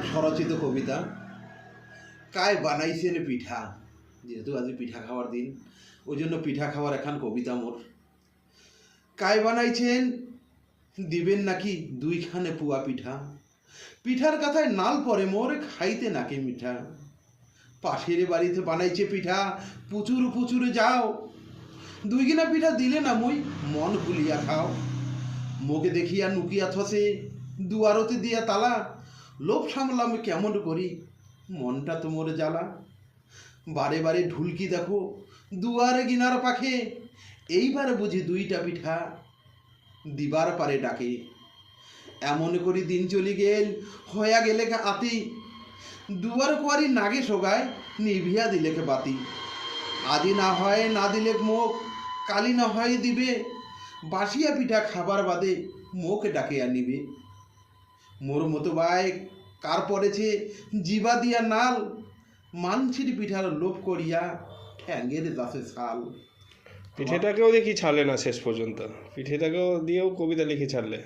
স্বরচিত কবিতা। কায় বানাইছেন পিঠা, যেহেতু আজ পিঠা খাওয়ার দিন, ওই জন্য পিঠা খাওয়ার এখন কবিতা মোর। কায় বানাইছেন দিবেন নাকি দুইখানে পুয়া পিঠা, পিঠার কথায় নাল পরে মোর খাইতে নাকি মিঠা। পাশের বাড়িতে বানাইছে পিঠা প্রচুর প্রচুর যাও, দুইগিনা পিঠা দিলে না মুই মন খুলিয়া খাও। মুখে দেখিয়া নুকিয়া থসে দুয়ারতে দিয়া তালা, লোভ সামলাম কেমন করি মনটা তো মোর জ্বালা। বারে বারে ঢুলকি দেখো দুয়ারে গিনার পাখে, এইবারে বুঝি দুইটা পিঠা দিবার পারে ডাকে। এমন করি দিন চলি গেল হইয়া গেলে আতি, দুয়ার কুয়ারি নাগে সোগায় নিভিয়া দিলেকে বাতি। আজি না হয় না দিলে মুখ, কালি না হয় দিবে, বাসিয়া পিঠা খাবার বাদে মুখ ডাকিয়া নিবে। মোর মতো বাই কার পড়েছে জিবা দিয়া নাল, মানছির পিঠার লোভ করিয়া ঠ্যাঙ্গের দাসে ছাল। পিঠেটাকেও দেখি ছাড়লে না শেষ পর্যন্ত, পিঠেটাকেও দিয়েও কবিতা লিখে ছাড়লে।